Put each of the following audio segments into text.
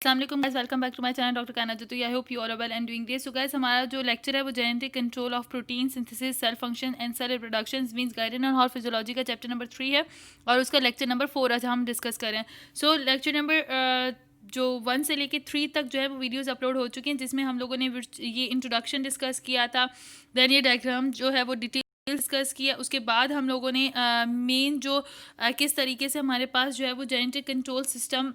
अस्सलाम वालेकुम guys, welcome back to my channel doctor Kana Jatu. I hope you are well and doing great. So guys, हमारा जो lecture है वो genetic control of protein synthesis, cell function and cell reproduction means Guyton and Hall physiology का chapter number 3 है और उसका lecture number 4 आज हम डिस्कस करें। सो लेक्चर नंबर जो 1 से लेके 3 तक जो है वो वीडियोस अपलोड हो चुकी हैं, जिसमें हम लोगों ने ये इंट्रोडक्शन डिस्कस किया था, देन ये डायग्राम जो है वो डिटेल डिस्कस किया। उसके बाद हम लोगों ने मेन जो किस तरीके से हमारे पास जो है वो जेनेटिक कंट्रोल सिस्टम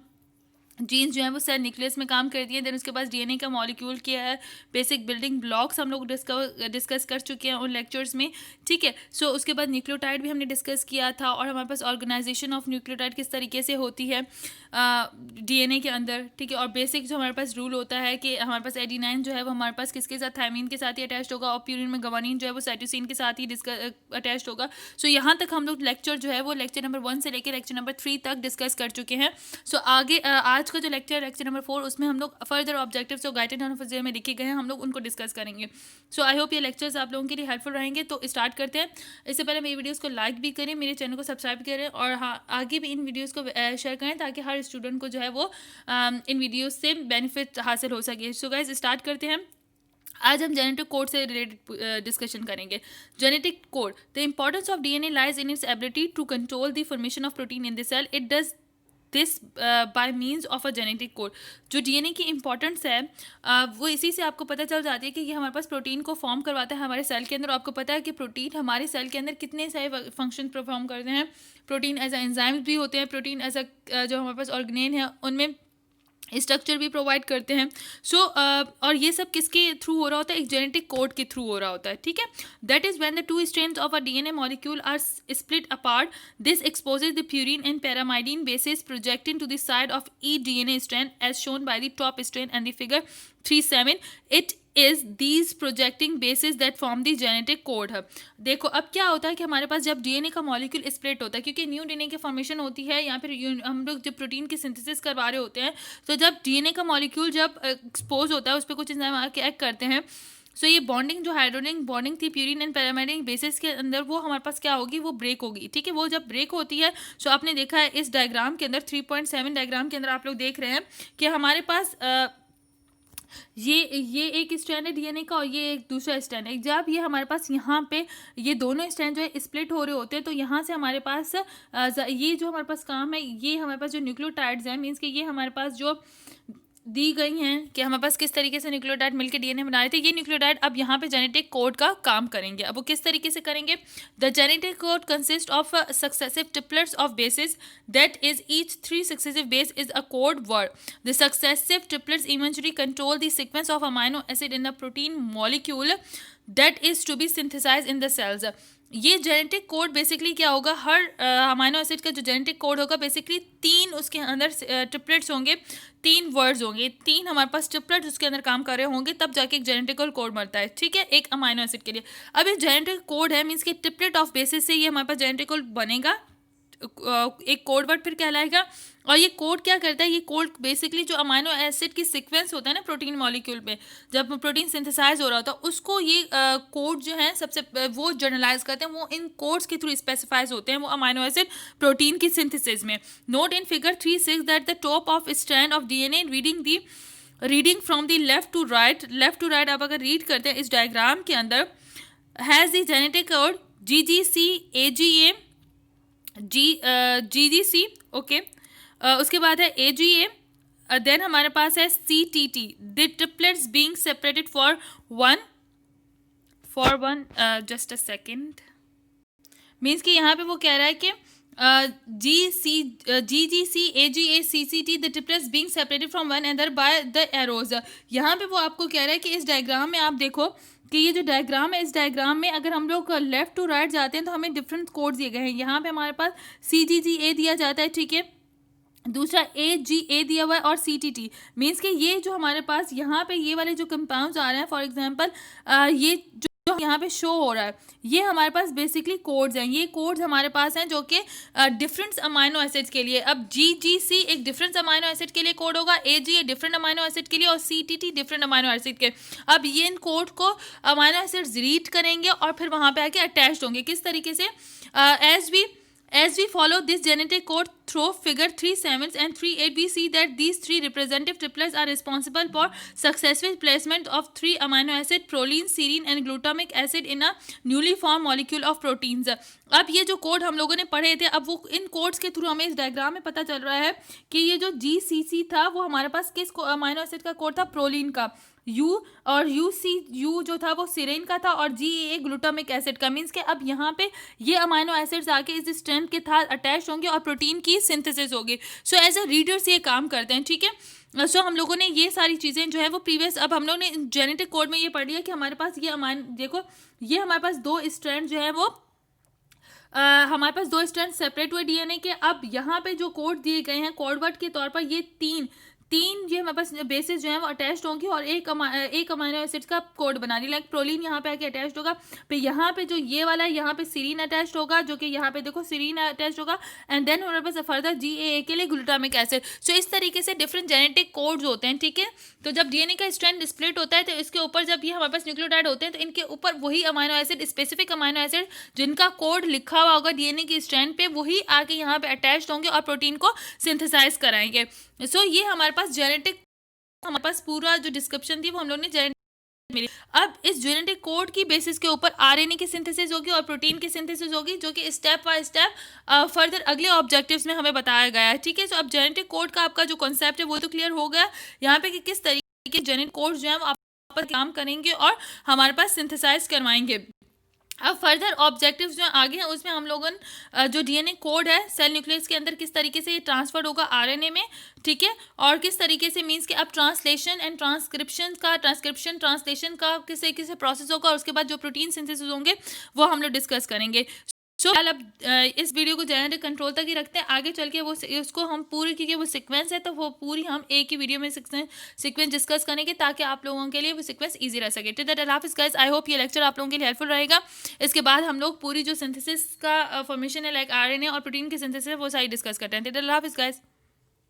जीन्स जो है वो सेल न्यूक्लियस में काम करती है। देन उसके बाद डीएनए का मॉलिक्यूल क्या है, बेसिक बिल्डिंग ब्लॉक्स हम लोग डिस्कस कर चुके हैं उन लेक्चर्स में, ठीक है। सो उसके बाद न्यूक्लियोटाइड भी हमने डिस्कस किया था और हमारे पास ऑर्गेनाइजेशन ऑफ न्यूक्लियोटाइड किस तरीके से होती है डीएनए के अंदर, ठीक है। और बेसिक जो हमारे पास रूल होता है कि हमारे पास एडिनाइन जो है वो हमारे पास किसके साथ, थायमीन के साथ ही अटैच होगा, और प्यूरिन में गवानीन जो है वो साइटोसिन के साथ ही अटैच होगा। सो यहाँ तक हम लोग लेक्चर जो है वो लेक्चर नंबर 1 से लेकर लेक्चर नंबर 3 तक डिस्कस कर चुके हैं। सो आगे आज का जो लेक्चर नंबर 4, उसमें हम लोग फर्दर ऑब्जेक्टिव्स जो गाइडेड ऑन फिजियोलॉजी में लिखे गए हैं हम लोग उनको डिस्कस करेंगे। सो आई होप ये लेक्चर्स आप लोगों के लिए हेल्पफुल रहेंगे। तो स्टार्ट करते हैं। इससे पहले मेरी वीडियोस को लाइक भी करें, मेरे चैनल को सब्सक्राइब करें और हाँ आगे भी इन वीडियोस को शेयर करें ताकि हर स्टूडेंट को जो है वो इन वीडियोस से बेनिफिट हासिल हो सके। सो गाइस स्टार्ट करते हैं। आज हम जेनेटिक कोड से रिलेटेड डिस्कशन करेंगे। Genetic code, the importance of DNA lies in its ability to control the formation of protein in the cell. It does this by means of a genetic code. जो DNA की importance है वो इसी से आपको पता चल जाती है कि ये हमारे पास प्रोटीन को फॉर्म करवाता है हमारे सेल के अंदर। आपको पता है कि प्रोटीन हमारे सेल के अंदर कितने सारे फंक्शन परफॉर्म करते हैं। प्रोटीन एज अ एंजाइम्स भी होते हैं, प्रोटीन एज अ जो हमारे पास ऑर्गेनेन है उनमें स्ट्रक्चर भी प्रोवाइड करते हैं। सो और ये सब किसके थ्रू हो रहा होता है, एक जेनेटिक कोड के थ्रू हो रहा होता है, ठीक है। That is when the 2 strands of a DNA molecule are split apart, this exposes the purine and pyrimidine bases projecting to the side of the DNA strand as shown by the top strand and the figure 3.7। It is these projecting bases that form the genetic code है। देखो अब क्या होता है कि हमारे पास जब DNA का मॉलिक्यूल स्प्लिट होता है, क्योंकि न्यू डीएनए की फॉर्मेशन होती है या फिर हम लोग जब प्रोटीन की सिंथेसिस करवा रहे होते हैं, तो जब डीएनए का मॉलिक्यूल जब एक्सपोज होता है उस पर कुछ एंजाइम आके एक्ट करते हैं। सो ये बॉन्डिंग जो हाइड्रोनिक बॉन्डिंग थी प्यूरिन एंड पैरामाइडिन बेसिस के अंदर, वो हमारे पास क्या होगी, वो ब्रेक होगी, ठीक है। वो जब ब्रेक होती है, सो आपने देखा है इस डायग्राम के अंदर 3.7 डायग्राम के अंदर आप लोग देख रहे हैं कि हमारे पास ये एक स्ट्रैंड है डीएनए का और ये एक दूसरा स्ट्रैंड है। जब ये हमारे पास यहाँ पे ये दोनों स्ट्रैंड जो है स्प्लिट हो रहे होते हैं, तो यहाँ से हमारे पास ये जो हमारे पास काम है, ये हमारे पास जो न्यूक्लियोटाइड्स हैं, मीन्स कि ये हमारे पास जो दी गई हैं कि हमारे पास किस तरीके से न्यूक्लियोटाइड मिलकर डीएनए बना रहे थे, ये न्यूक्लियोटाइड अब यहाँ पे जेनेटिक कोड का काम करेंगे। अब वो किस तरीके से करेंगे, the genetic code consist of successive triplets of basis, that is each 3 successive base is a code word. The successive triplets eventually control the sequence of amino acid in the protein molecule that is to be synthesize in the cells. ये genetic code basically क्या होगा, हर amino acid का जो genetic code होगा basically 3 उसके अंदर triplets होंगे, 3 words होंगे, 3 हमारे पास ट्रिपलेट्स उसके अंदर काम कर रहे होंगे, तब जाके एक जेनेटिकल कोड बनता है, ठीक है, एक अमाइनो एसिड के लिए। अब ये जेनेटिक कोड है, मीन्स कि ट्रिपलेट ऑफ बेसिस से ये हमारे पास जेनेटिकल बनेगा, एक कोड वर्ड फिर कहलाएगा। और ये कोड क्या करता है, ये कोड बेसिकली जो अमाइनो एसिड की सीक्वेंस होता है ना प्रोटीन मॉलिक्यूल में, जब प्रोटीन सिंथेसाइज हो रहा होता है उसको ये कोड जो है सबसे वो जर्नलाइज करते हैं, वो इन कोड्स के थ्रू स्पेसिफाइज होते हैं वो अमाइनो एसिड प्रोटीन की सिंथेसिस में। Note in figure 3.6 that the top of strand of DNA reading from the left to right आप अगर रीड करते हैं इस डायग्राम के अंदर, has the genetic code GGC GGC, okay. उसके बाद है AGA, देन हमारे पास है CTT, the triplets being separated for one just a second, means कि यहाँ पे वो कह रहा है कि GGC AGA CCT the triplets being separated from one another by the arrows. यहाँ पे वो आपको कह रहा है कि इस डायग्राम में आप देखो कि ये जो डायग्राम है, इस डायग्राम में अगर हम लोग लेफ्ट टू राइट जाते हैं तो हमें डिफरेंट कोड दिए गए हैं। यहाँ पे हमारे पास CGGA दिया जाता है, ठीक है, दूसरा AGA दिया हुआ है और CTT, मीन्स कि ये जो हमारे पास यहाँ पे ये वाले जो कंपाउंड्स आ रहे हैं, फॉर एग्जांपल ये जो यहाँ पे शो हो रहा है, ये हमारे पास बेसिकली कोड्स हैं। ये कोड्स हमारे पास हैं जो कि डिफरेंट अमाइनो एसिड्स के लिए। अब GGC एक डिफरेंट अमाइनो एसिड के लिए कोड होगा, AGA डिफरेंट अमाइनो एसिड के लिए और CTT डिफरेंट अमाइनो एसिड के। अब ये इन कोड को अमाइनो एसिड्स रीड करेंगे और फिर वहाँ पे आके अटैच्ड होंगे किस तरीके से, as we follow this genetic code through figure 3.7 and 3.8, we see that these three representative triplets are responsible for successful placement of three amino acid proline, serine and glutamic acid in a newly formed molecule of proteins. अब ये जो code हम लोगों ने पढ़े थे, अब वो इन कोड्स के थ्रू हमें इस डायग्राम में पता चल रहा है कि ये जो GCC था वो हमारे पास किस अमाइनो एसिड का कोड था, प्रोलीन का. यू और यू जो था वो सिरेन का था और GAA ग्लूटामिक एसिड का. मीन्स के अब यहाँ पे ये अमाइनो एसिड्स आके इस स्ट्रेंथ के साथ अटैच होंगे और प्रोटीन की सिंथेसिस होगी. सो एज अ रीडर्स ये काम करते हैं. ठीक है, सो हम लोगों ने ये सारी चीज़ें जो है वो प्रीवियस, अब हम लोग ने जेनेटिक कोड में ये पढ़ लिया कि हमारे पास ये देखो ये हमारे पास दो स्ट्रैंड जो है वो हमारे पास दो स्ट्रैंड सेपरेट हुए DNA के. अब यहाँ पे जो कोड दिए गए हैं कोडवर्ड के तौर पर, ये तीन ये हमारे पास बेसिस जो है वो अटैच्ड होंगी और एक अमाइनो एसिड का कोड बना ली. लाइक प्रोलीन यहाँ पे आके अटैच्ड होगा, फिर यहाँ पे जो ये वाला है यहाँ पे सीरीन अटैच्ड होगा, जो कि यहाँ पे देखो सीरीन अटैच्ड होगा, एंड देन हमारे पास फर्दर GAA के लिए ग्लूटामिक एसिड. सो इस तरीके से डिफरेंट जेनेटिक कोड्स होते हैं. ठीक है, तो जब DNA का स्ट्रैंड स्प्लिट होता है तो इसके ऊपर जब ये हमारे पास न्यूक्लियोटाइड होते हैं तो इनके ऊपर वही amino acid, specific amino acid जिनका कोड लिखा हुआ होगा DNA के स्ट्रैंड पे, वही आके यहाँ पे अटैच्ड होंगे और प्रोटीन को सिंथेसाइज कराएंगे. सो ये हमारे पास जेनेटिक, हमारे पास पूरा जो डिस्क्रिप्शन थी वो हम लोग ने जेनेटिक मिली. अब इस जेनेटिक कोड की बेसिस के ऊपर RNA की सिंथेसिस होगी और प्रोटीन की सिंथेसिस होगी, जो कि स्टेप बाय स्टेप फर्दर अगले ऑब्जेक्टिव्स में हमें बताया गया है. ठीक है, सो अब जेनेटिक कोड का आपका जो कॉन्सेप्ट है वो तो क्लियर हो गया यहाँ पे कि किस तरीके के जेनेटिक कोड जो है वो आप पर काम करेंगे और हमारे पास सिंथेसाइज करवाएंगे. अब फर्दर ऑब्जेक्टिव्स जो आगे हैं उसमें हम लोगों जो DNA कोड है सेल न्यूक्लियस के अंदर किस तरीके से ये ट्रांसफर होगा RNA में. ठीक है, और किस तरीके से मीन्स कि अब ट्रांसलेशन एंड ट्रांसक्रिप्शन ट्रांसलेशन का किस तरीके से प्रोसेस होगा और उसके बाद जो प्रोटीन सिंथेसिस होंगे वो हम लोग डिस्कस करेंगे. सो अब इस वीडियो को जेनेटिक कंट्रोल तक ही रखते हैं. आगे चल के वो उसको हम पूरी, क्योंकि वो सीक्वेंस है तो वो पूरी हम एक ही वीडियो में सीक्वेंस डिस्कस करेंगे ताकि आप लोगों के लिए वो सीक्वेंस इजी रह सके. टिल दैट अल्लाह हाफिज़ गाइस. आई होप ये लेक्चर आप लोगों के लिए हेल्पफुल रहेगा. इसके बाद हम लोग पूरी जो सिंथेसिस का फॉर्मेशन है लाइक RNA और प्रोटीन की सिंथेसिस है वो सारी डिस्कस करते हैं. टिल दैट अल्लाह हाफिज़ गाइस.